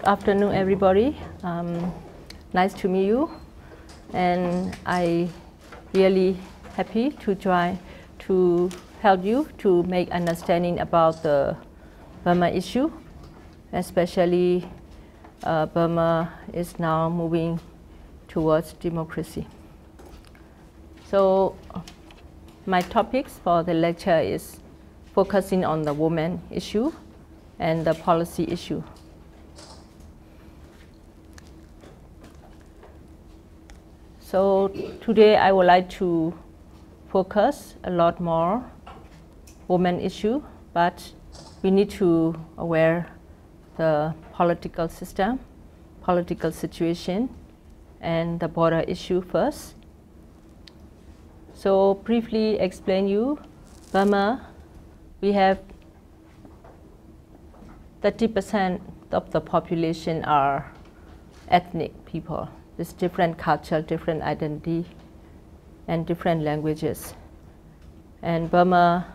afternoon, everybody. Nice to meet you, and I really happy to try to help you to make understanding about the Burma issue, especially Burma is now moving towards democracy. So my topics for the lecture is focusing on the women issue and the policy issue. So today I would like to focus a lot more women issue, but we need to aware the political system, political situation, and the border issue first. So briefly explain you, Burma, we have 30% of the population are ethnic people with different culture, different identity, and different languages. And Burma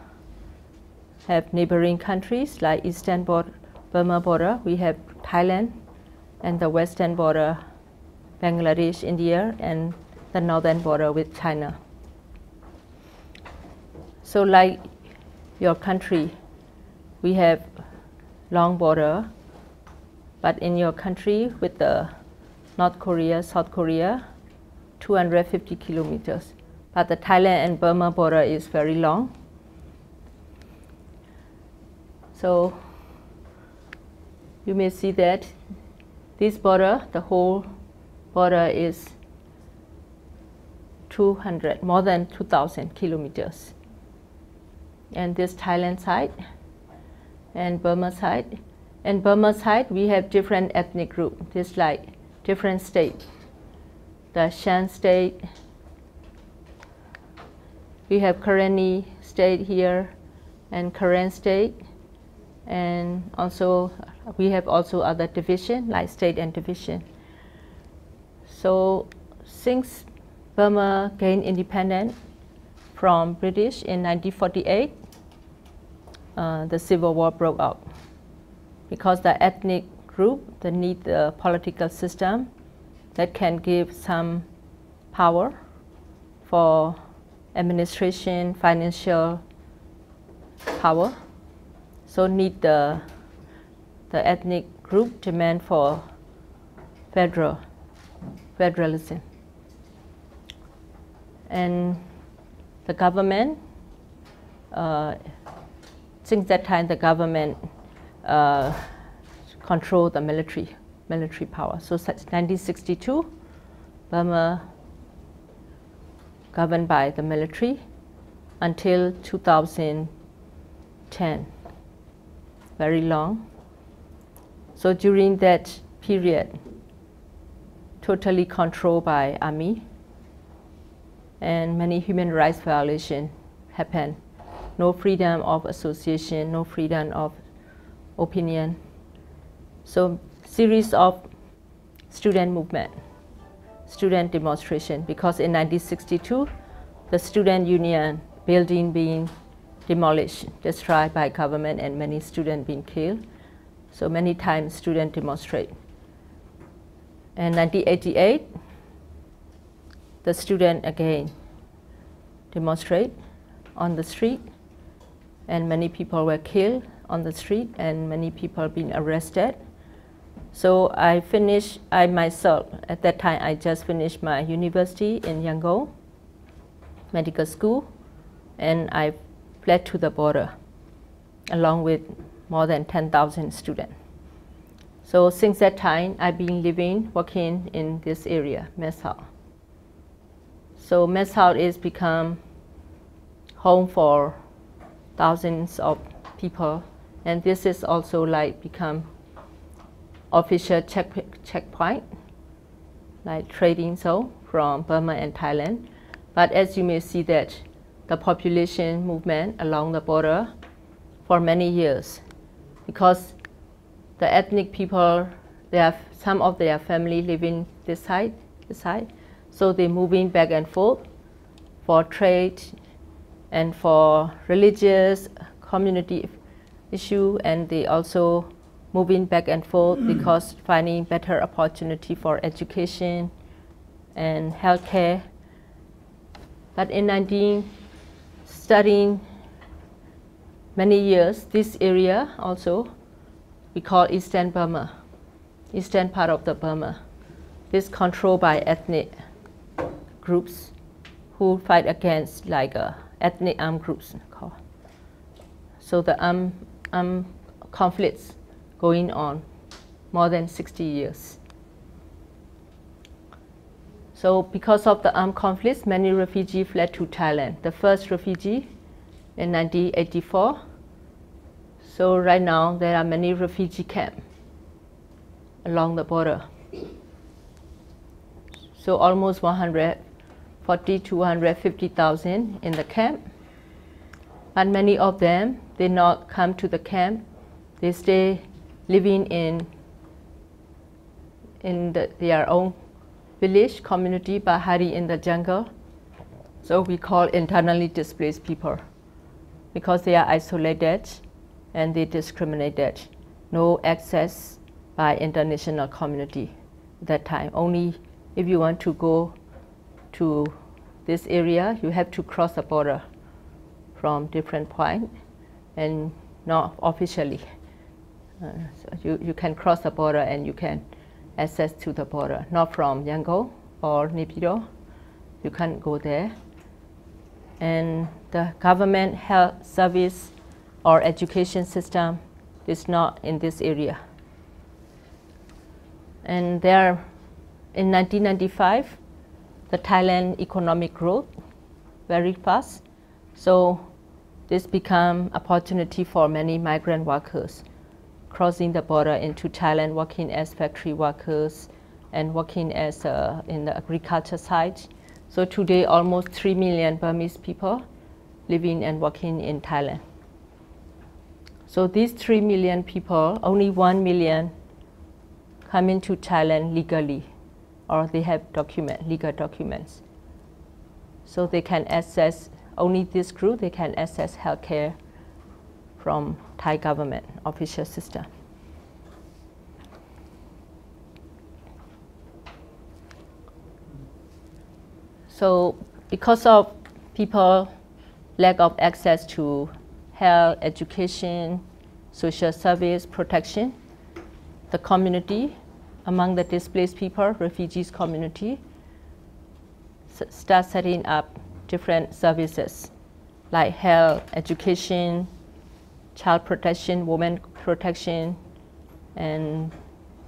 have neighboring countries like Eastern Burma border, we have Thailand, and the Western border, Bangladesh, India, and the northern border with China. So like your country, we have long border, but in your country with the North Korea, South Korea, 250 kilometers. But the Thailand and Burma border is very long. So you may see that this border, the whole border is more than 2,000 kilometers. And this Thailand side and Burma side. And Burma side, we have different ethnic group, just like different states. The Shan state, we have Karenni state here, and Karen state, and also we have also other division like state and division. So since Burma gained independence from British in 1948, the civil war broke out because the ethnic group they need the political system that can give some power for administration, financial power. So need the ethnic group demand for federalism. And the government, since that time the government control the military power. So since 1962, Burma governed by the military until 2010, very long. So during that period, totally controlled by army, and many human rights violations happened. No freedom of association, no freedom of opinion. So series of student movement, student demonstration, because in 1962, the student union building being demolished, destroyed by government, and many students being killed. So many times students demonstrate. In 1988, the student again demonstrate on the street, and many people were killed on the street, and many people being arrested. So I myself, at that time, I just finished my university in Yangon medical school, and I fled to the border along with more than 10,000 students. So since that time, I've been working in this area, Mae Sot. So Mae Sot is become home for thousands of people, and this is also like become official checkpoint, like trading zone from Burma and Thailand. But as you may see that the population movement along the border for many years, because the ethnic people, they have some of their family living this side, so they're moving back and forth for trade and for religious community issue, and they also moving back and forth because finding better opportunity for education and healthcare. But in 19 studying many years, this area also we call Eastern Burma, eastern part of the Burma, is controlled by ethnic groups who fight against like ethnic armed groups. So the armed conflicts going on more than 60 years. So because of the armed conflicts, many refugees fled to Thailand. The first refugee in 1984. So right now there are many refugee camps along the border. So almost 140 to 150,000 in the camp. But many of them did not come to the camp. They stay living in their own village, community, but hiding in the jungle. So we call internally displaced people because they are isolated and they discriminated. No access by international community at that time. Only if you want to go to this area, you have to cross the border from different points and not officially. So you can cross the border and you can access to the border, not from Yangon or Naypyidaw. You can't go there. And the government health service or education system is not in this area. And there, in 1995, the Thailand economic growth very fast. So this became opportunity for many migrant workers crossing the border into Thailand, working as factory workers and working as in the agriculture side. So today, almost 3 million Burmese people living and working in Thailand. So these 3 million people, only 1 million come into Thailand legally, or they have legal documents. So they can access, only this group, they can access healthcare from Thai government official system. So because of people lack of access to health, education, social service, protection, the community among the displaced people, refugees community, start setting up different services like health, education, child protection, women protection, and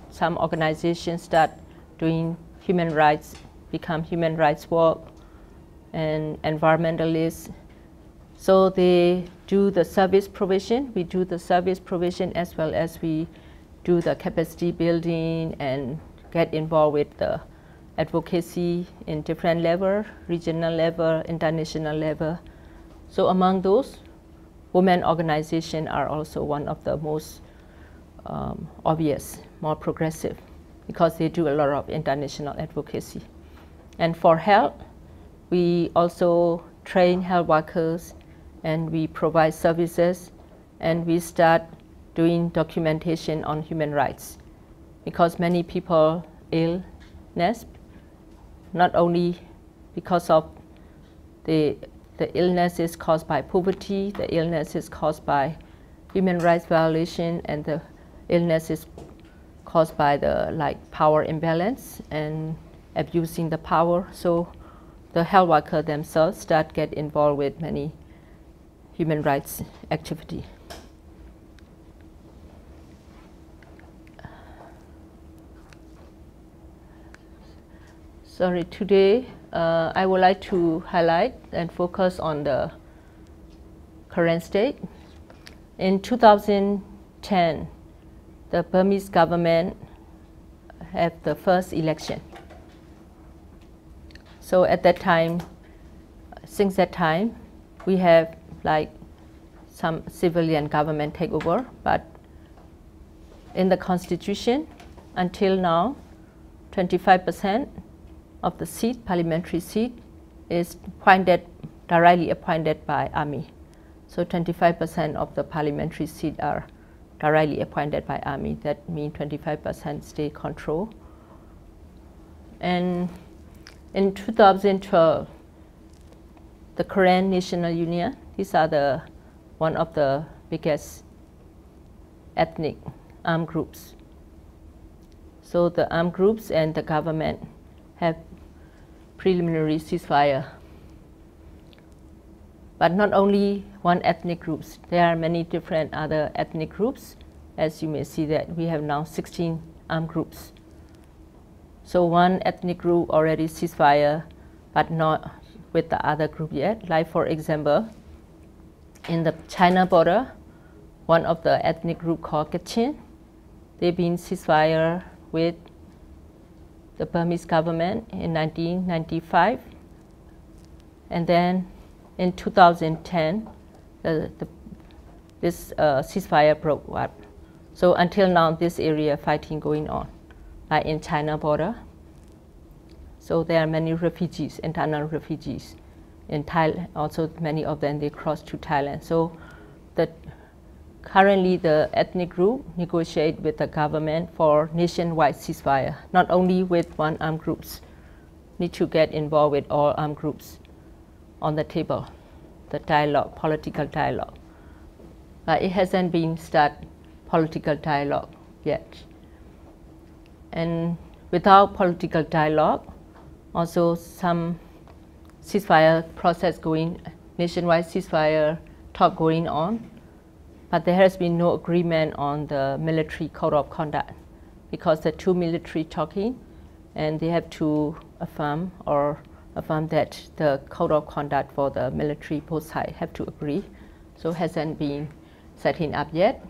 some organizations start doing human rights, become human rights work, and environmentalists. So they do the service provision. We do the service provision as well as we do the capacity building and get involved with the advocacy in different level, regional level, international level. So among those, women organizations are also one of the most obvious, more progressive, because they do a lot of international advocacy. And for health, we also train health workers and we provide services and we start doing documentation on human rights, because many people illness, not only because of the illness is caused by poverty, the illness is caused by human rights violation, and the illness is caused by the power imbalance and abusing the power. So the health worker themselves start get involved with many human rights activity. Sorry, today I would like to highlight and focus on the current state. In 2010, the Burmese government had the first election. So at that time, since that time, we have some civilian government take over, but in the constitution, until now, 25% of the seat, parliamentary seat, is directly appointed by army. So 25% of the parliamentary seats are directly appointed by army. That means 25% state control. And in 2012, the Korean National Union, these are one of the biggest ethnic armed groups. So the armed groups and the government have preliminary ceasefire. But not only one ethnic groups, there are many different other ethnic groups. As you may see that we have now 16 armed groups. So one ethnic group already ceasefire, but not with the other group yet. Like for example, in the China border, one of the ethnic group called Kachin, they've been ceasefire with the Burmese government in 1995. And then in 2010, this ceasefire broke up. So until now, this area fighting going on, like in China border. So there are many refugees, internal refugees in Thailand. Also, many of them, they cross to Thailand. So currently, the ethnic group negotiate with the government for nationwide ceasefire, not only with one armed groups. Need to get involved with all armed groups on the table, the dialogue, political dialogue. But it hasn't been started political dialogue yet. And without political dialogue, also some ceasefire process going, nationwide ceasefire talk going on, but there has been no agreement on the military code of conduct because the two military talking and they have to affirm that the code of conduct for the military both sides have to agree. So it hasn't been setting up yet.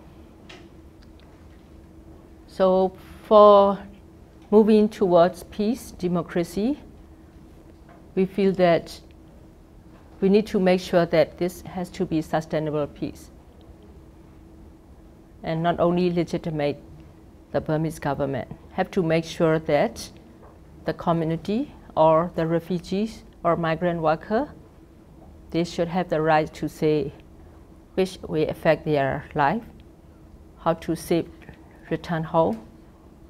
So for moving towards peace, democracy, we feel that we need to make sure that this has to be sustainable peace and not only legitimate the Burmese government, have to make sure that the community or the refugees or migrant worker, they should have the right to say which will affect their life, how to safe return home,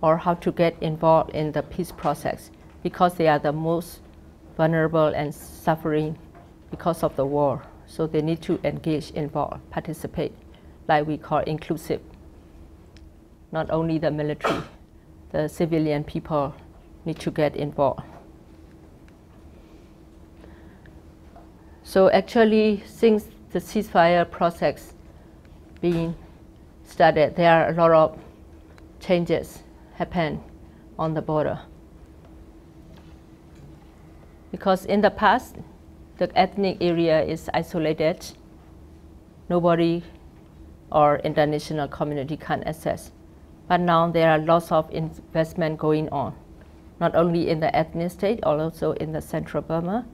or how to get involved in the peace process because they are the most vulnerable and suffering because of the war. So they need to engage, involve, participate, like we call inclusive. Not only the military, the civilian people need to get involved. So actually, since the ceasefire process being started, there are a lot of changes happen on the border. Because in the past, the ethnic area is isolated. Nobody or international community can access. But now there are lots of investment going on, not only in the ethnic state, also in the central Burma.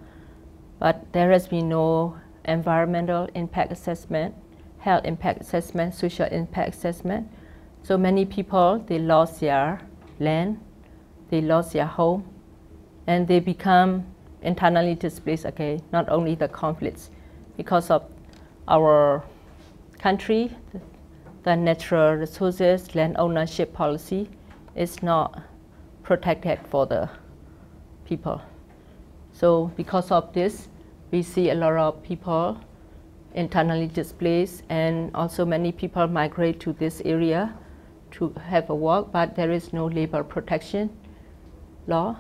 But there has been no environmental impact assessment, health impact assessment, social impact assessment. So many people, they lost their land, they lost their home, and they become internally displaced again, not only the conflicts. Because of our country, the natural resources, land ownership policy is not protected for the people. So because of this, we see a lot of people internally displaced, and also many people migrate to this area to have a work, but there is no labor protection law,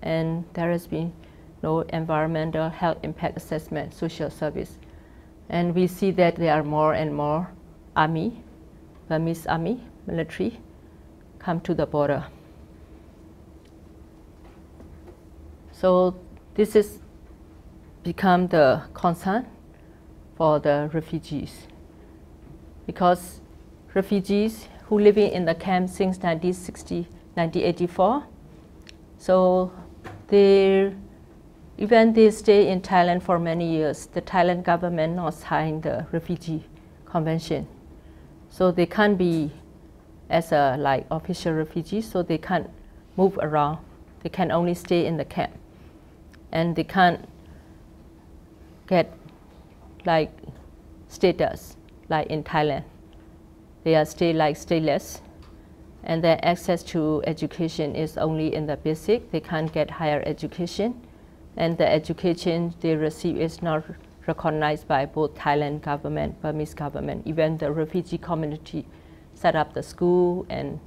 and there has been no environmental health impact assessment, social service. And we see that there are more and more army, Burmese army, military, come to the border. So this is become the concern for the refugees, because refugees who living in the camp since 1984, so even they stay in Thailand for many years, the Thailand government not signed the refugee convention. So they can't be as a official refugees, so they can't move around. They can only stay in the camp. And they can't get status like in Thailand. they are stateless, and their access to education is only in the basic. They can't get higher education, and the education they receive is not recognized by both Thailand government, Burmese government. Even the refugee community set up the school and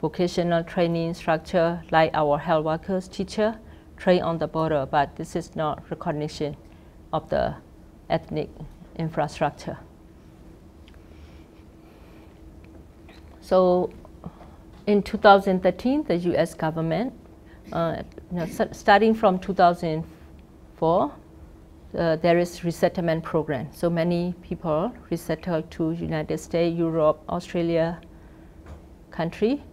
vocational training structure, like our health workers, teacher, train on the border, but this is not recognition of the ethnic infrastructure. So in 2013, the US government, starting from 2004, there is resettlement program. So many people resettled to United States, Europe, Australia country.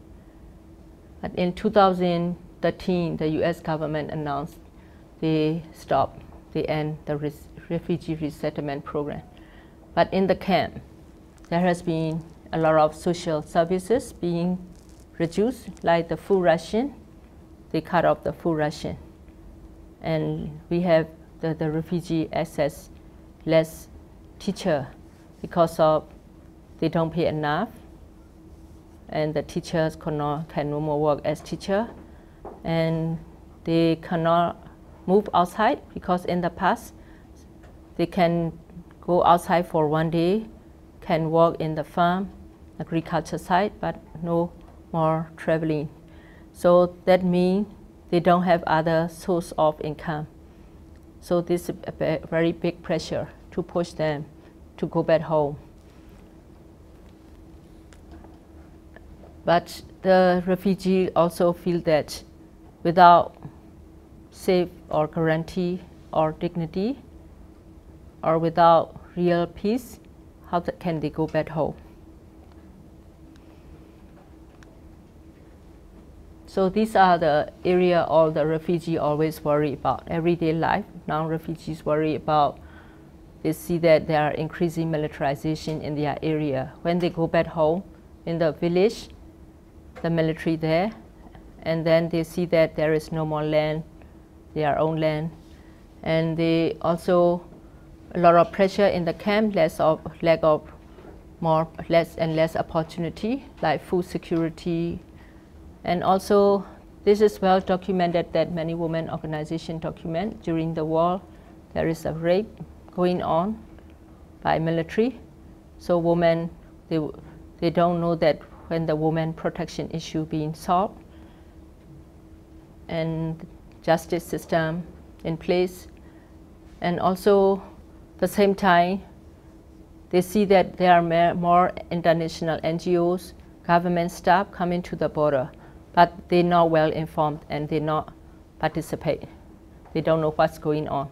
But in 2013, the US government announced they end the refugee resettlement program. But in the camp, there has been a lot of social services being reduced, like the food ration. They cut off the food ration. And we have the refugee access less teacher because of they don't pay enough, and the teachers can no more work as teacher, and they cannot move outside because in the past they can go outside for one day, can work in the farm, agriculture side, but no more traveling. So that means they don't have other source of income. So this is a very big pressure to push them to go back home. But the refugees also feel that without safe or guarantee or dignity, or without real peace, how can they go back home? So these are the area all the refugees always worry about, everyday life. Now refugees worry about, they see that there are increasing militarization in their area. When they go back home in the village, the military there, and then they see that there is no more land, their own land. And they also, a lot of pressure in the camp, less and less opportunity, like food security. And also, this is well documented that many women organizations document during the war, there is a rape going on by military. So women, they don't know that when the women protection issue being solved, and justice system in place. And also, at the same time, they see that there are more international NGOs, government staff coming to the border, but they're not well informed and they not participate. They don't know what's going on.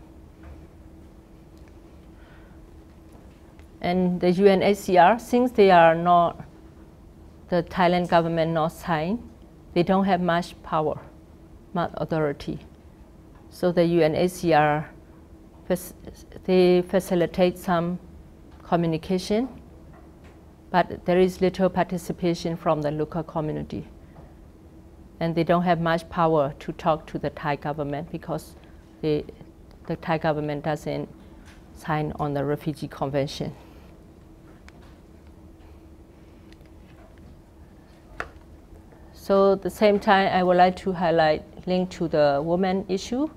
And the UNHCR, since they are not, the Thailand government not signed, they don't have much power, much authority. So the UNHCR, they facilitate some communication, but there is little participation from the local community. And they don't have much power to talk to the Thai government because the Thai government doesn't sign on the Refugee Convention. So at the same time, I would like to highlight, link to the women issue.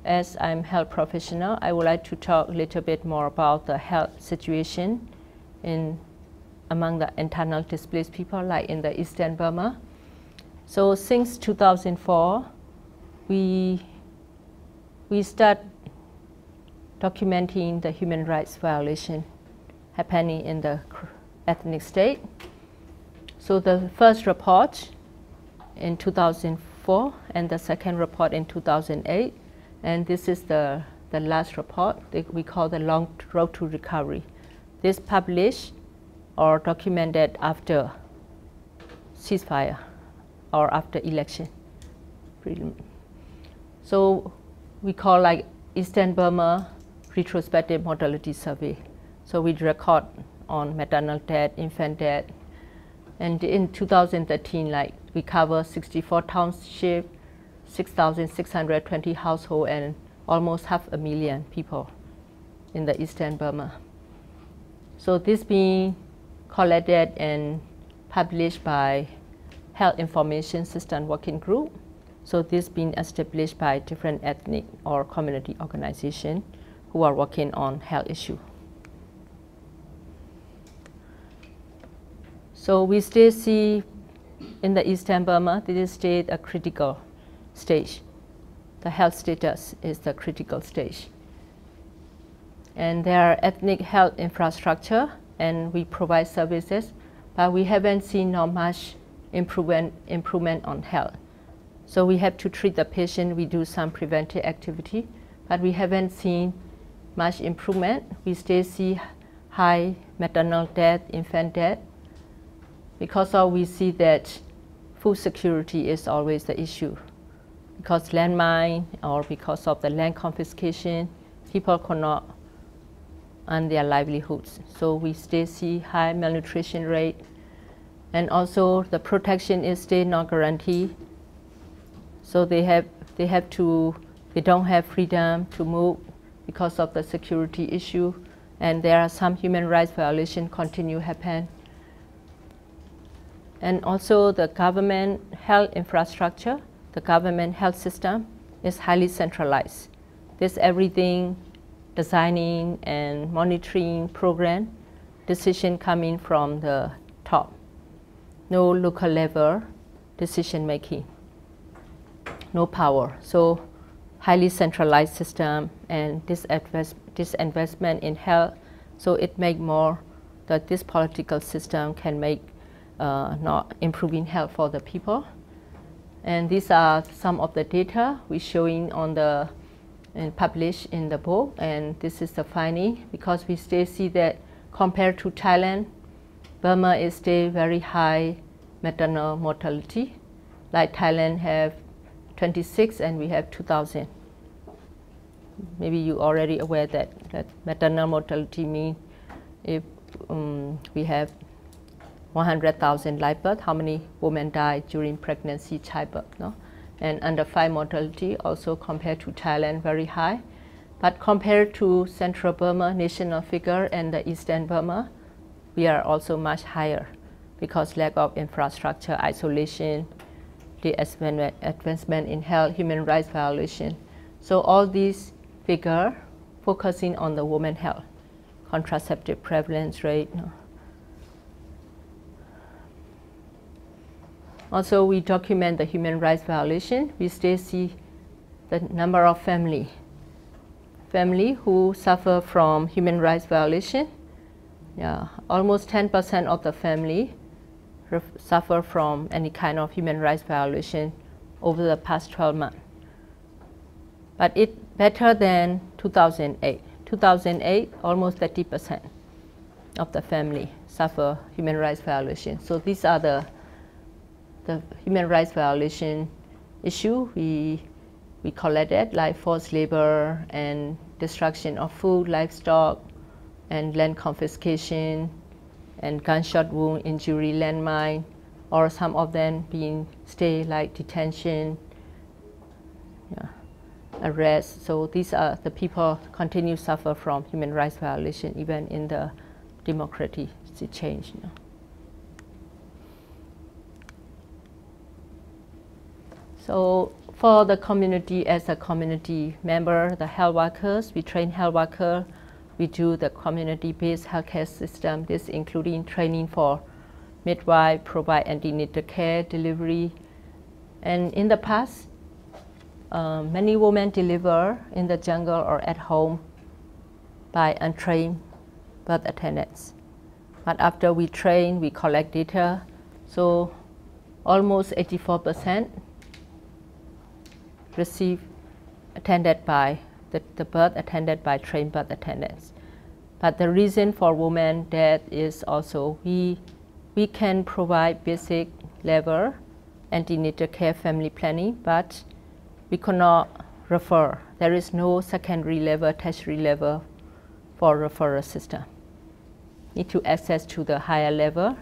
As I'm health professional, I would like to talk a little bit more about the health situation among the internal displaced people, like in the Eastern Burma. So since 2004, we start documenting the human rights violation happening in the ethnic state. So the first report in 2004 and the second report in 2008, and this is the last report that we call the Long Road to Recovery. This published or documented after ceasefire or after election. So we call like Eastern Burma retrospective mortality survey. So we record on maternal death, infant death, and in 2013, like we cover 64 townships, 6,620 households, and almost 500,000 people in the Eastern Burma. So this being collected and published by Health Information System Working Group. So this been established by different ethnic or community organizations who are working on health issue. So we still see in the Eastern Burma, this is still a critical stage. The health status is the critical stage. And there are ethnic health infrastructure and we provide services, but we haven't seen not much improvement on health. So we have to treat the patient, we do some preventive activity, but we haven't seen much improvement. We still see high maternal death, infant death, because we see that food security is always the issue. Because landmine or because of the land confiscation, people could not earn their livelihoods. So we still see high malnutrition rate, and also the protection is still not guaranteed. So they don't have freedom to move because of the security issue, and there are some human rights violations continue happen. And also the government health infrastructure, the government health system is highly centralized. This everything, designing and monitoring program, decision coming from the top. No local level decision making, no power. So highly centralized system and disinvestment in health. So it make more that this political system can make not improving health for the people. And these are some of the data we're showing on the and published in the book, and this is the finding, because we still see that compared to Thailand, Burma is still very high maternal mortality. Like Thailand have 26 and we have 2,000. Maybe you already aware that maternal mortality means if we have 100,000 live birth, how many women die during pregnancy, childbirth, no? And under 5 mortality also compared to Thailand very high. But compared to Central Burma national figure and the Eastern Burma, we are also much higher because lack of infrastructure, isolation, the advancement in health, human rights violation. So all these figures focusing on the women's health, contraceptive prevalence rate. No? Also, we document the human rights violation. We still see the number of family who suffer from human rights violation. Yeah, almost 10% of the family suffer from any kind of human rights violation over the past 12 months. But it's better than 2008. 2008, almost 30% of the family suffer human rights violation. So these are the human rights violation issue we collected, like forced labor and destruction of food, livestock, and land confiscation, and gunshot wound injury, landmine, or some of them being stay like detention, arrest. So these are the people continue to suffer from human rights violation even in the democratic change. So for the community, as a community member, the health workers, we train health workers, we do the community-based healthcare system, this including training for midwife, provide antenatal care, delivery. And in the past, many women deliver in the jungle or at home by untrained birth attendants. But after we train, we collect data, so almost 84% receive attended by the birth attended by trained birth attendants. But the reason for women death is also we can provide basic level antenatal care, family planning, but we cannot refer. There is no secondary level, tertiary level for referral system. Need to access to the higher level,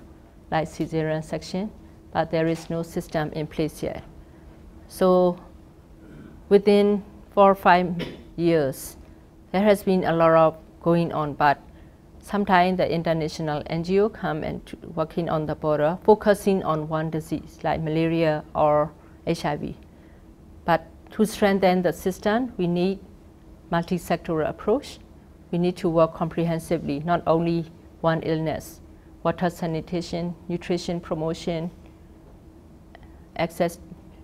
like cesarean section, but there is no system in place yet. So within 4 or 5 years, there has been a lot of going on, but sometimes the international NGO come and working on the border, focusing on one disease like malaria or HIV. But to strengthen the system, we need multi-sectoral approach. We need to work comprehensively, not only one illness, water sanitation, nutrition promotion, access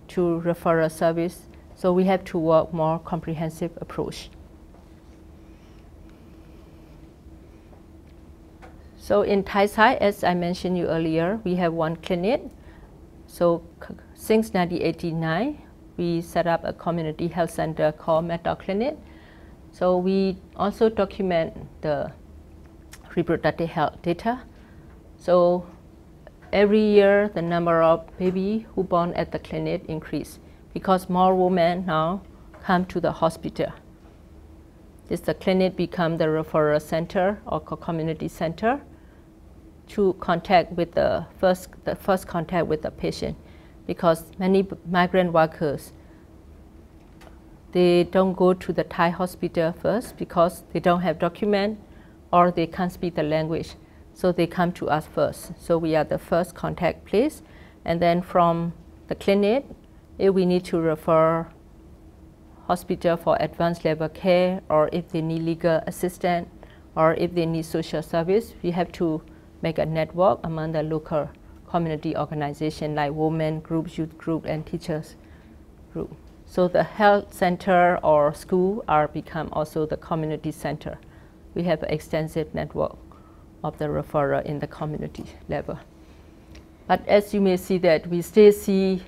to referral service. So we have to work more comprehensive approach. So in Thai side, as I mentioned you earlier, we have one clinic. So since 1989, we set up a community health center called Mae Tao Clinic. So we also document the reproductive health data. So every year, the number of babies who born at the clinic increase because more women now come to the hospital. The clinic become the referral center or community center to contact with the first contact with the patient, because many migrant workers, they don't go to the Thai hospital first because they don't have document or they can't speak the language. So they come to us first. So we are the first contact place. And then from the clinic, if we need to refer hospital for advanced level care, or if they need legal assistance, or if they need social service, we have to make a network among the local community organization like women groups, youth group, and teachers group. So the health center or school are become also the community center. We have an extensive network of the referrer in the community level. But as you may see that we still see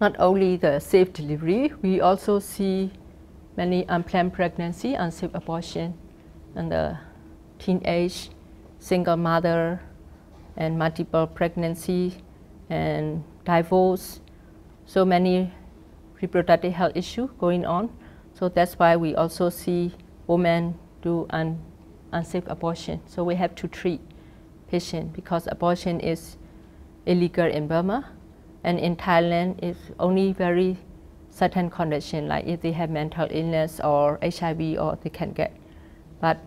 not only the safe delivery, we also see many unplanned pregnancy, unsafe abortion, and the teenage, single mother, and multiple pregnancy, and divorce. So many reproductive health issues going on. So that's why we also see women do unsafe abortion. So we have to treat patients because abortion is illegal in Burma. And in Thailand, it's only very certain condition, like if they have mental illness or HIV, or they can get. But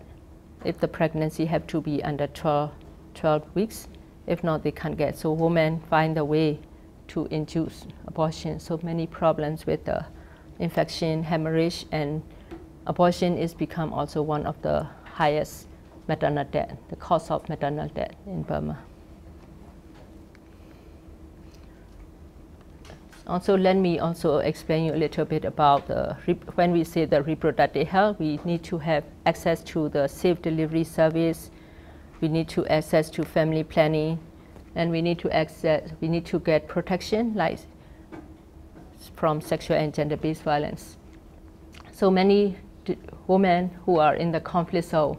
if the pregnancy have to be under 12 weeks, if not, they can't get. So women find a way to induce abortion. So many problems with the infection, hemorrhage, and abortion is become also one of the highest maternal death, the cause of maternal death in Burma. Also, let me also explain you a little bit about when we say the reproductive health, we need to have access to the safe delivery service. We need to access to family planning, and we need to get protection, like from sexual and gender-based violence. So many women who are in the conflict zone,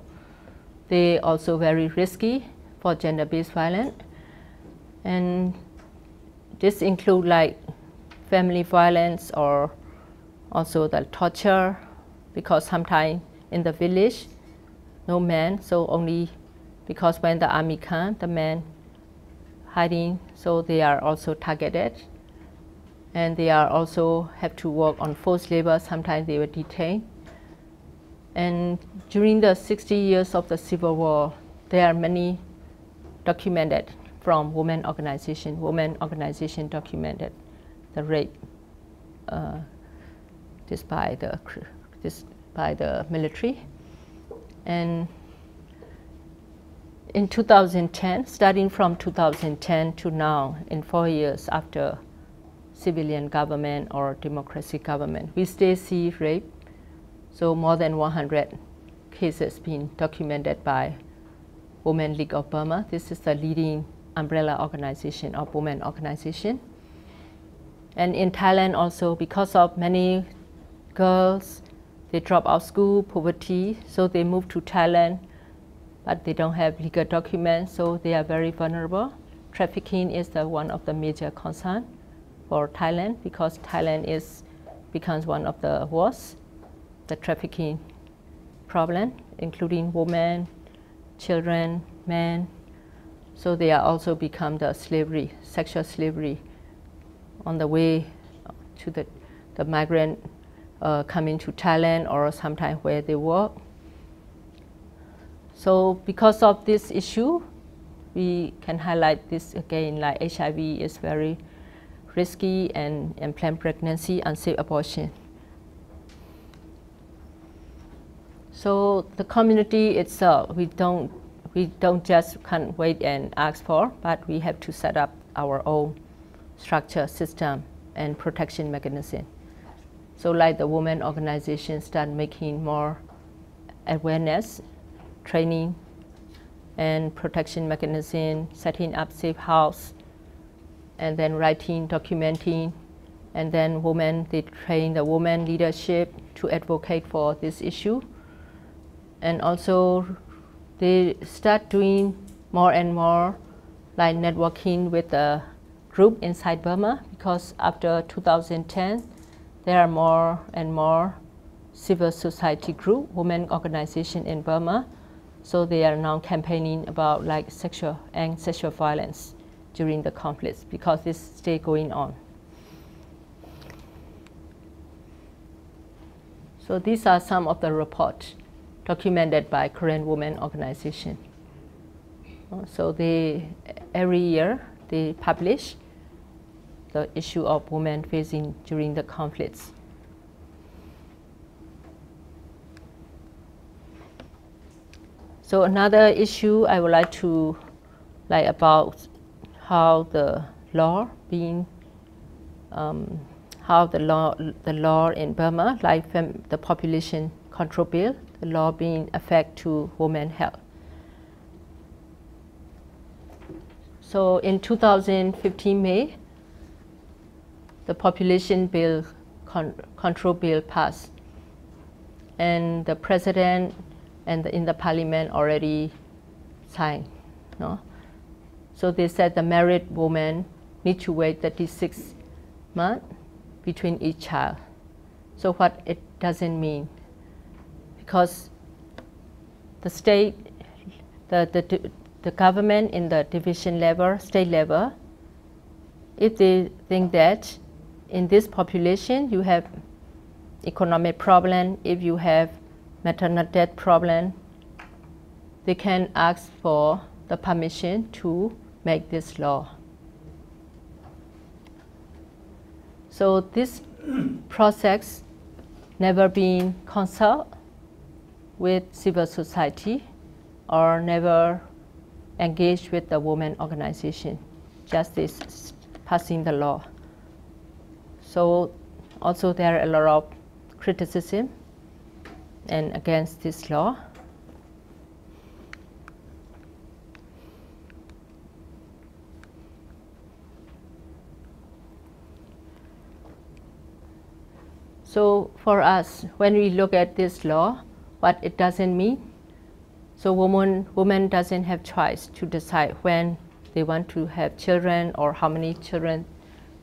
they also very risky for gender-based violence, and this include like family violence or also the torture, because sometimes in the village, no man, so only because when the army comes, the men hiding, so they are also targeted. And they are also have to work on forced labor, sometimes they were detained. And during the 60 years of the Civil War, there are many documented from women organization. Women organization documented the rape by the military. And in 2010, starting from 2010 to now, in 4 years after civilian government or democracy government, we still see rape. So more than 100 cases being documented by Women League of Burma. This is the leading umbrella organization of women organization. And in Thailand also, because of many girls, they drop out school, poverty, so they move to Thailand, but they don't have legal documents, so they are very vulnerable. Trafficking is one of the major concerns for Thailand, because Thailand becomes one of the worst, the trafficking problem, including women, children, men. So they are also become the slavery, sexual slavery, on the way to the migrant coming to Thailand or sometimes where they work. So because of this issue, we can highlight this again, like HIV is very risky, and unplanned pregnancy, unsafe abortion. So the community itself, we don't just can't wait and ask for, but we have to set up our own structure, system, and protection mechanism. So like the women organizations start making more awareness, training, and protection mechanism, setting up safe house, and then writing, documenting, and then women, they train the women leadership to advocate for this issue. And also they start doing more and more like networking with the group inside Burma, because after 2010 there are more and more civil society group, women organization in Burma. So they are now campaigning about like sexual violence during the conflicts, because this still going on. So these are some of the reports documented by Korean women organization. So every year they publish the issue of women facing during the conflicts. So another issue I would like to about how the law being how the law in Burma, like the population control bill, the law being affect to women's health. So in 2015 May, the population bill control bill passed, and the president and in the parliament already signed. No? So they said the married woman need to wait 36 months between each child. So what it doesn't mean, because the state, the government in the division level, state level, if they think that in this population you have economic problem, if you have maternal death problem, they can ask for the permission to make this law. So this process never been consulted with civil society or never engaged with the women organization, just this passing the law. So also there are a lot of criticism and against this law. So for us, when we look at this law, what it doesn't mean, so woman doesn't have choice to decide when they want to have children, or how many children,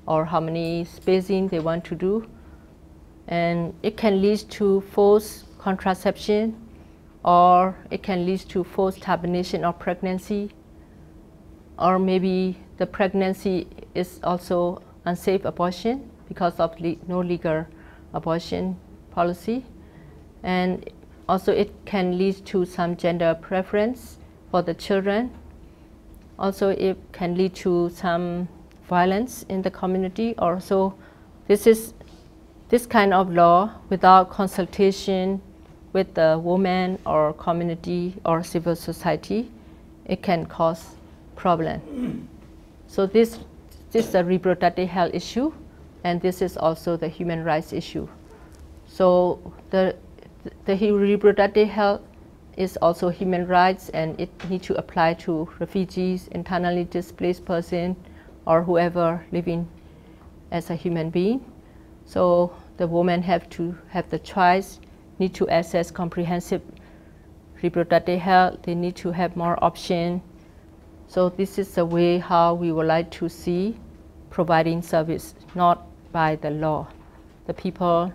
or how many spacing they want to do. And it can lead to forced contraception, or it can lead to forced termination of pregnancy, or maybe the pregnancy is also unsafe abortion because of no legal abortion policy. And also it can lead to some gender preference for the children. Also it can lead to some violence in the community. Also this kind of law without consultation with the woman or community or civil society, it can cause problem. So this is a reproductive health issue, and this is also the human rights issue. So the reproductive health is also human rights, and it needs to apply to refugees, internally displaced person, or whoever living as a human being. So the women have to have the choice, need to access comprehensive reproductive health, they need to have more options. So this is the way how we would like to see providing service, not by the law. The people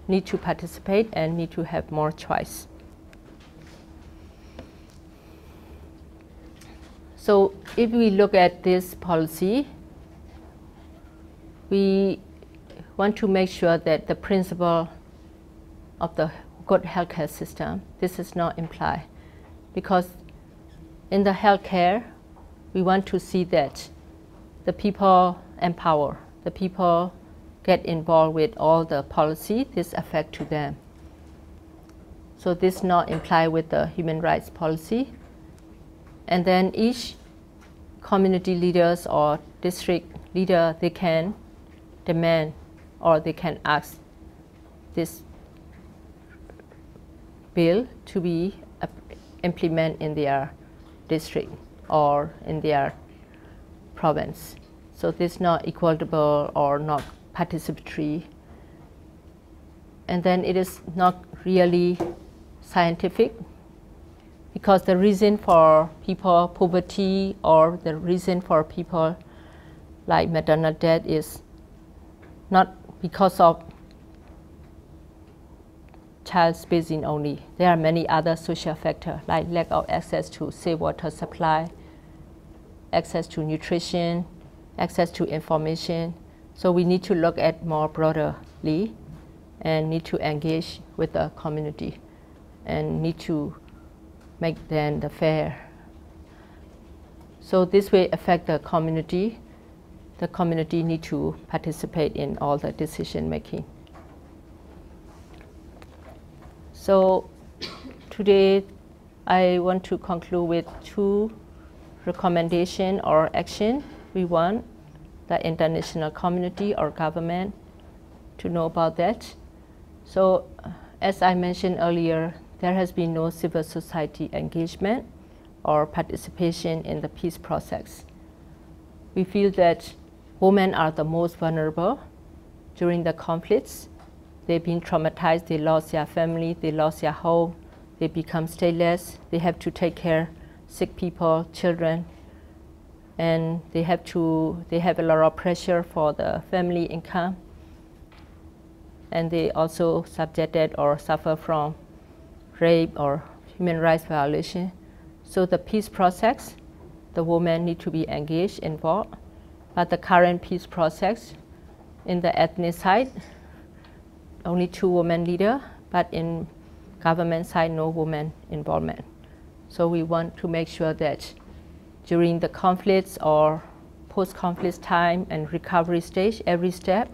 need to participate and need to have more choice. So if we look at this policy, we want to make sure that the principle of the good healthcare system, this is not implied. because in the healthcare, we want to see that the people empower, the people get involved with all the policy this affect to them. So this not imply with the human rights policy. And then each community leaders or district leader, they can demand or they can ask this bill to be implemented in their district or in their province. So this is not equitable or not participatory. And then it is not really scientific, because the reason for people poverty or the reason for people like maternal death is not because of child spacing only. There are many other social factors like lack of access to safe water supply, access to nutrition, access to information. So we need to look at more broadly and need to engage with the community and need to make them the fair. So this way affect the community. The community need to participate in all the decision making. So today I want to conclude with 2 recommendations or action we want the international community or government to know about that. So as I mentioned earlier, there has been no civil society engagement or participation in the peace process. We feel that women are the most vulnerable during the conflicts. They've been traumatized, they lost their family, they lost their home, they become stateless, they have to take care of sick people, children, and they have a lot of pressure for the family income, and they also subjected or suffer from rape or human rights violation. So the peace process, the women need to be engaged, involved, but the current peace process in the ethnic side, only 2 women leaders, but in government side, no woman involvement. So we want to make sure that during the conflicts or post-conflict time and recovery stage, every step,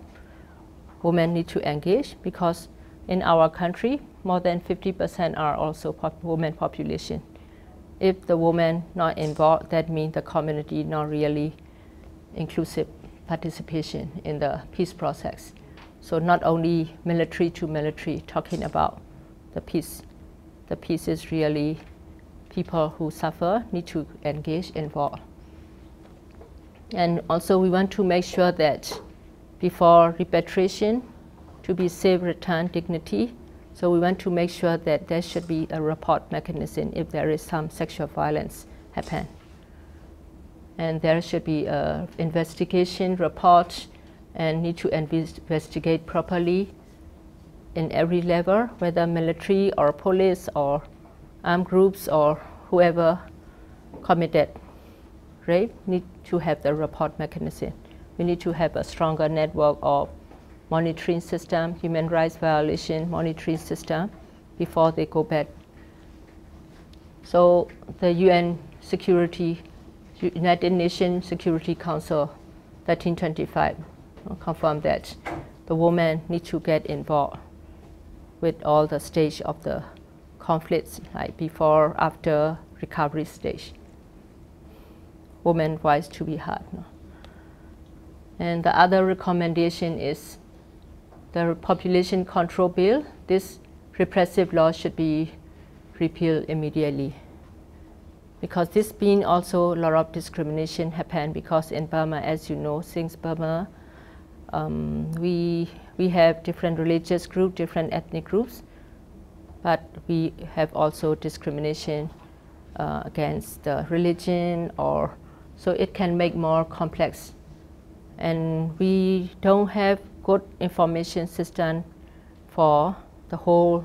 women need to engage, because in our country, more than 50% are also women population. If the women not involved, that means the community not really inclusive participation in the peace process. So not only military to military talking about the peace. The peace is really people who suffer need to engage, involved. And also we want to make sure that before repatriation, to be safe return dignity. So we want to make sure that there should be a report mechanism if there is some sexual violence happen. And there should be an investigation report and need to investigate properly in every level, whether military or police or armed groups or whoever committed rape, need to have the report mechanism. We need to have a stronger network of monitoring system, human rights violation monitoring system before they go back. So the United Nations Security Council 1325 confirmed that the women need to get involved with all the stage of the conflicts, like before, after, recovery stage. Women's voice to be heard. And the other recommendation is the population control bill. This repressive law should be repealed immediately, because this been also a lot of discrimination happen, because in Burma, as you know, since Burma, we have different religious groups, different ethnic groups, but we have also discrimination against the religion, or so it can make more complex. And we don't have good information system for the whole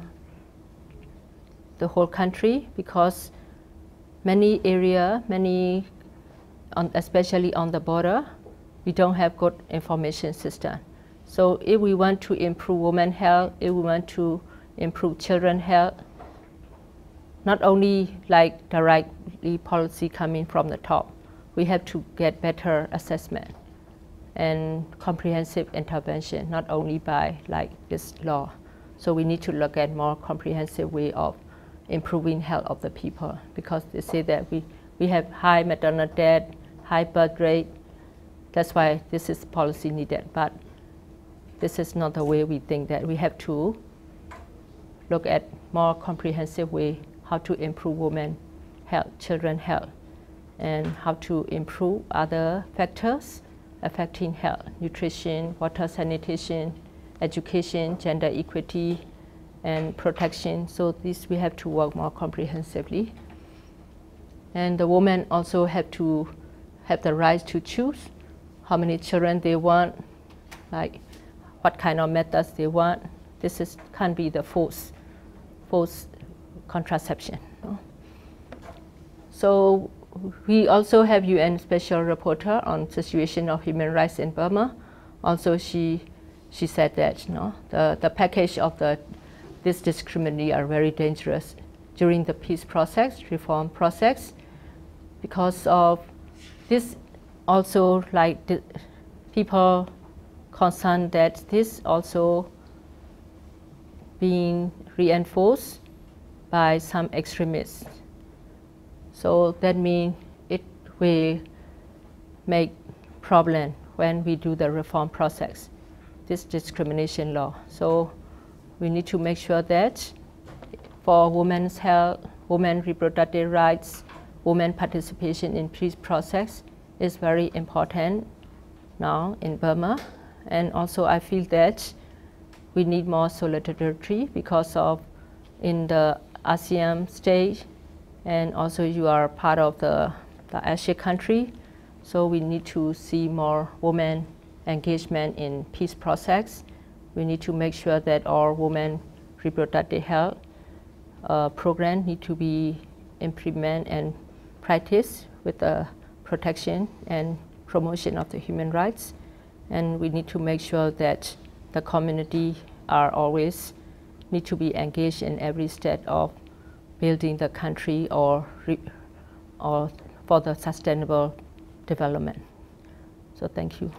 country, because many area, especially on the border, we don't have good information system. So if we want to improve women's health, if we want to improve children's health, not only like directly policy coming from the top, we have to get better assessment and comprehensive intervention, not only by like this law. So we need to look at more comprehensive way of improving health of the people, because they say that we have high maternal death, high birth rate. That's why this is policy needed. But this is not the way we think. That we have to look at more comprehensive way how to improve women health, children health, and how to improve other factors affecting health: nutrition, water, sanitation, education, gender equity, and protection. So this we have to work more comprehensively. And the women also have to have the right to choose how many children they want, like what kind of methods they want. This can't be the forced contraception. So we also have UN Special Rapporteur on situation of human rights in Burma. Also, she said that the package of this discrimination are very dangerous during the peace process, reform process, because of this. Also, like the people concerned that this also being reinforced by some extremists. So that means it will make problem when we do the reform process, this discrimination law. So we need to make sure that for women's health, women's reproductive rights, women participation in peace process is very important now in Burma. And also I feel that we need more solidarity, because of in the ASEAN stage, and also you are part of the Asia country. So we need to see more women engagement in peace process. We need to make sure that all women reproductive health program need to be implemented and practiced with the protection and promotion of the human rights. And we need to make sure that the community are always need to be engaged in every step of building the country or for the sustainable development. So thank you.